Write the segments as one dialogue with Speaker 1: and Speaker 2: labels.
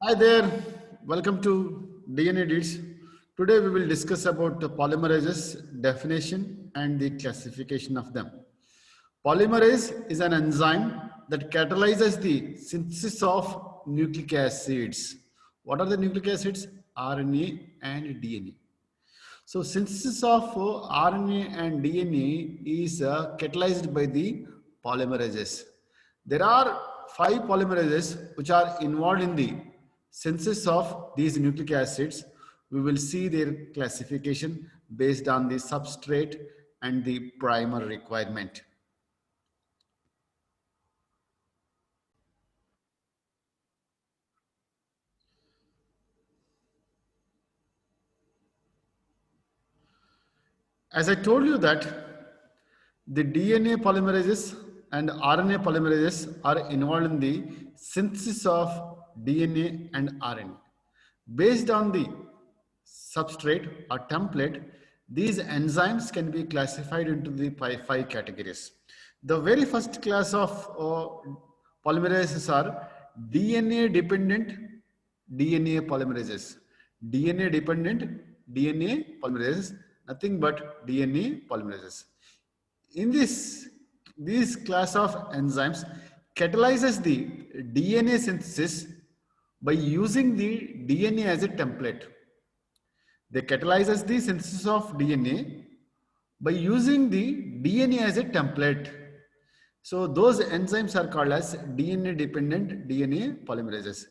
Speaker 1: Hi there, welcome to DNA Deeds. Today we will discuss about the polymerases definition and the classification of them. Polymerase is an enzyme that catalyzes the synthesis of nucleic acids. What are the nucleic acids? RNA and DNA. So synthesis of RNA and DNA is catalyzed by the polymerases. There are 5 polymerases which are involved in the synthesis of these nucleic acids. We will see their classification based on the substrate and the primer requirement. As I told you that the DNA polymerases and RNA polymerases are involved in the synthesis of DNA and RNA. Based on the substrate or template, these enzymes can be classified into the 5 categories. The very first class of polymerases are DNA dependent DNA polymerases. DNA dependent DNA polymerases, nothing but DNA polymerases. In this class of enzymes catalyzes the DNA synthesis by using the DNA as a template. They catalyzes the synthesis of DNA by using the DNA as a template. So those enzymes are called as DNA dependent DNA polymerases.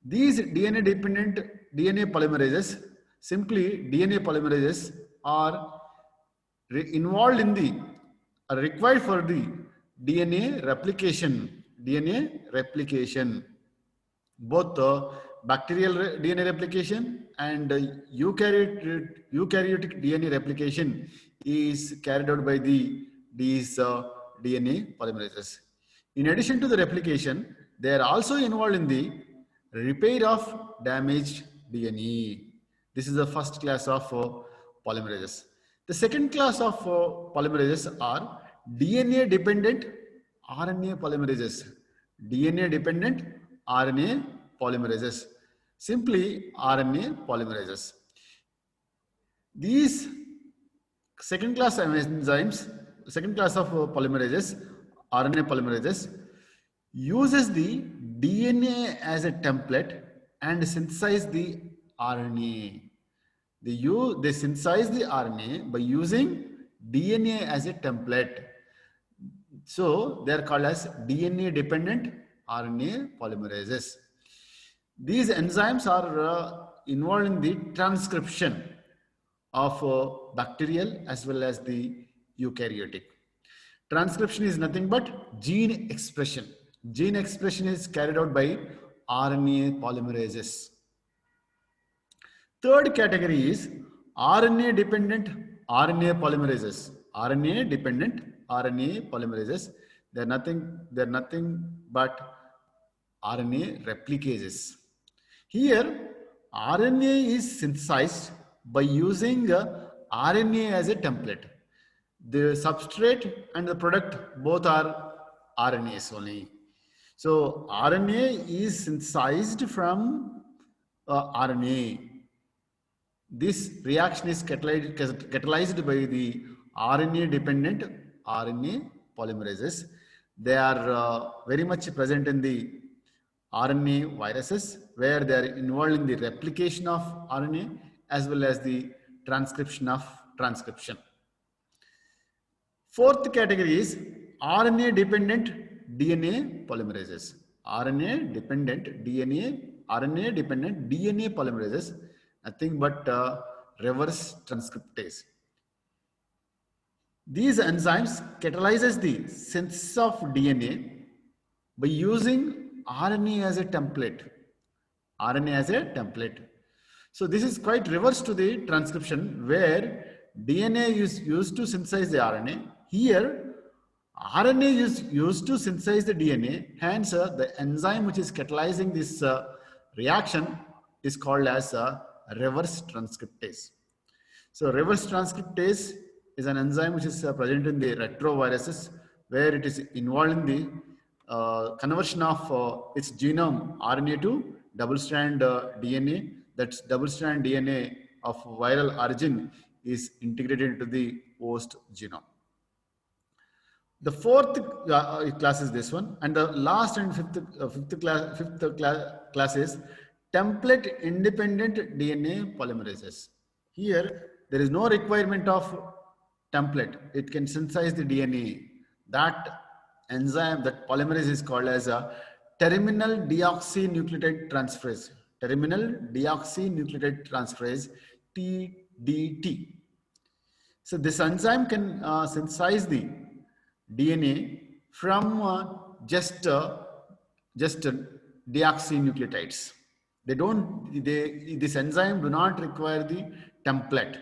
Speaker 1: These DNA dependent DNA polymerases, simply DNA polymerases, are involved in the are required for the DNA replication. Both bacterial DNA replication and eukaryotic DNA replication is carried out by these DNA polymerases. In addition to the replication, they are also involved in the repair of damaged DNA. This is the first class of polymerases. The second class of polymerases are DNA dependent RNA polymerases. DNA dependent RNA polymerases. Simply RNA polymerases. These second class enzymes, second class of polymerases, RNA polymerases, uses the DNA as a template and synthesize the RNA. They synthesize the RNA by using DNA as a template. So they are called as DNA dependent RNA polymerases. These enzymes are involved in the transcription of bacterial as well as the eukaryotic. Transcription is nothing but gene expression. Gene expression is carried out by RNA polymerases. Third category is RNA dependent RNA polymerases. RNA dependent RNA polymerases. They're nothing but RNA replicases. Here, RNA is synthesized by using RNA as a template. The substrate and the product both are RNAs only. So RNA is synthesized from RNA. This reaction is catalyzed by the RNA dependent RNA polymerases. They are very much present in the RNA viruses, where they are involved in the replication of RNA as well as the transcription of transcription. Fourth category is RNA dependent DNA polymerases. RNA dependent DNA polymerases, nothing but reverse transcriptase. These enzymes catalyzes the synthesis of DNA by using RNA as a template. So this is quite reverse to the transcription, where DNA is used to synthesize the RNA. Here, RNA is used to synthesize the DNA. Hence, the enzyme which is catalyzing this reaction is called as reverse transcriptase. So reverse transcriptase is an enzyme which is present in the retroviruses, where it is involved in the conversion of its genome RNA to double strand DNA. That's double strand DNA of viral origin is integrated into the host genome. The fourth class is this one, and the last and fifth class is template independent DNA polymerases. Here, there is no requirement of template. It can synthesize the DNA. That enzyme, that polymerase is called as a terminal deoxynucleotide transferase. Terminal deoxynucleotide transferase, TDT. So this enzyme can synthesize the DNA from just deoxynucleotides. This enzyme do not require the template.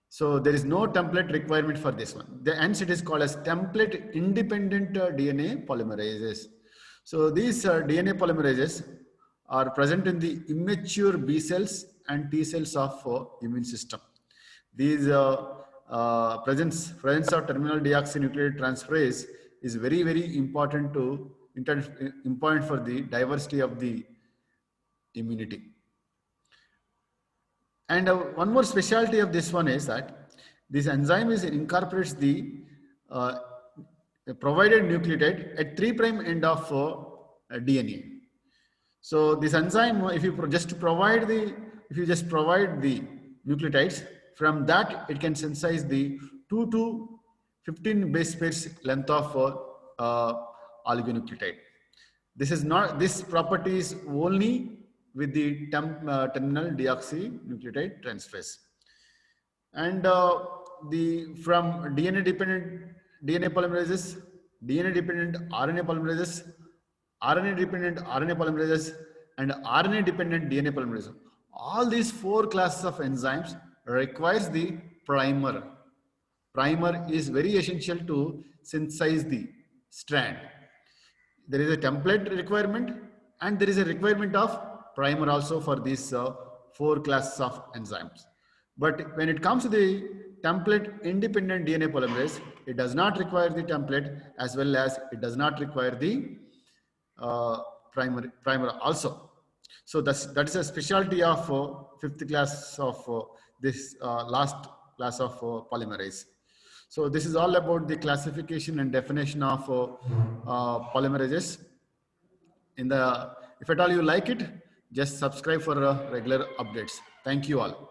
Speaker 1: So there is no template requirement for this one. Hence it is called as template independent DNA polymerases. So these DNA polymerases are present in the immature B cells and T cells of immune system. These presence of terminal deoxynucleotide transferase is very, very important important for the diversity of the immunity. And one more specialty of this one is that this enzyme incorporates the provided nucleotide at 3' end of DNA. So this enzyme, if you just provide the nucleotides, from that it can synthesize the 2 to 15 base pairs length of oligonucleotide. This property is only with the terminal deoxynucleotide transferase. And from DNA dependent DNA polymerases, DNA dependent RNA polymerases, RNA dependent RNA polymerases, and RNA dependent DNA polymerases. All these 4 classes of enzymes requires the primer. Primer is very essential to synthesize the strand. There is a template requirement and there is a requirement of primer also for these 4 classes of enzymes. But when it comes to the template independent DNA polymerase, it does not require the template as well as it does not require the primer also. So that is a specialty of 5th class of this last class of polymerase. So this is all about the classification and definition of polymerases. If at all you like it, just subscribe for regular updates. Thank you all.